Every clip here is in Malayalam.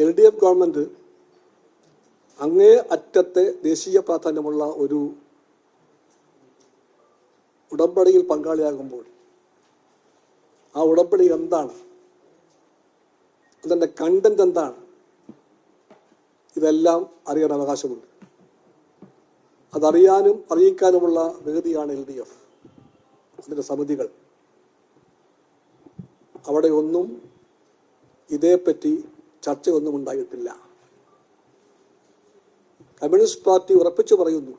LDF ഗവൺമെൻറ് അങ്ങേ അറ്റത്തെ ദേശീയ പ്രാധാന്യമുള്ള ഒരു ഉടമ്പടിയിൽ പങ്കാളിയാകുമ്പോൾ ആ ഉടമ്പടി എന്താണ്, അതിൻ്റെ കണ്ടന്റ് എന്താണ്, ഇതെല്ലാം അറിയാൻ അവകാശമുണ്ട്. അതറിയാനും അറിയിക്കാനുമുള്ള വേദിയാണ് LDF, അതിൻ്റെ സമിതികൾ. അവിടെ ഒന്നും ഇതേപ്പറ്റി ചർച്ചയൊന്നും ഉണ്ടായിട്ടില്ല. കമ്മ്യൂണിസ്റ്റ് പാർട്ടി ഉറപ്പിച്ചു പറയുന്നു,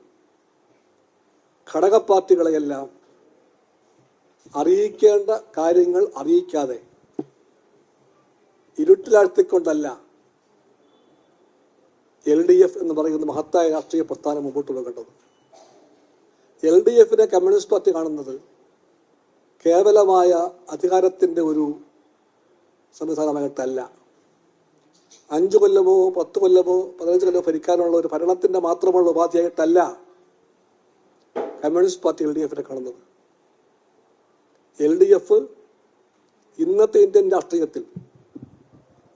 ഘടക പാർട്ടികളെയെല്ലാം അറിയിക്കേണ്ട കാര്യങ്ങൾ അറിയിക്കാതെ ഇരുട്ടിലാഴ്ത്തിക്കൊണ്ടല്ല LDF എന്ന് പറയുന്ന മഹത്തായ രാഷ്ട്രീയ പ്രസ്ഥാനം മുമ്പോട്ട് പോകേണ്ടത്. LDFനെ കമ്മ്യൂണിസ്റ്റ് പാർട്ടി കാണുന്നത് കേവലമായ അധികാരത്തിൻ്റെ ഒരു സംവിധാനമായിട്ടല്ല, 5 കൊല്ലമോ 10 കൊല്ലമോ 15 കൊല്ലമോ ഭരിക്കാനുള്ള ഒരു ഭരണത്തിൻ്റെ മാത്രമുള്ള ഉപാധിയായിട്ടല്ല കമ്മ്യൂണിസ്റ്റ് പാർട്ടി LDFനെ കാണുന്നത്. LDF ഇന്നത്തെ ഇന്ത്യൻ രാഷ്ട്രീയത്തിൽ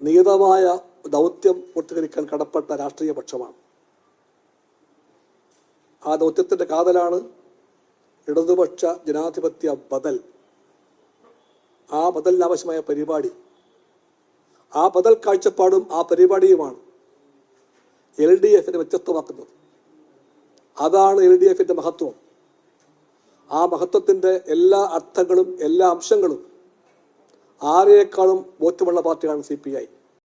നിയതമായ ദൗത്യം പൂർത്തീകരിക്കാൻ കടപ്പെട്ട രാഷ്ട്രീയ പക്ഷമാണ്. ആ ദൗത്യത്തിൻ്റെ കാതലാണ് ഇടതുപക്ഷ ജനാധിപത്യ ബദൽ. ആ ബദലിനാവശ്യമായ പരിപാടി, ആ ബദൽ കാഴ്ചപ്പാടും ആ പരിപാടിയുമാണ് LDFനെ വ്യത്യസ്തമാക്കുന്നത്. അതാണ് LDFന്റെ മഹത്വം. ആ മഹത്വത്തിൻ്റെ എല്ലാ അർത്ഥങ്ങളും എല്ലാ അംശങ്ങളും ആരെക്കാളും ബോധ്യമുള്ള പാർട്ടിയാണ് CPI.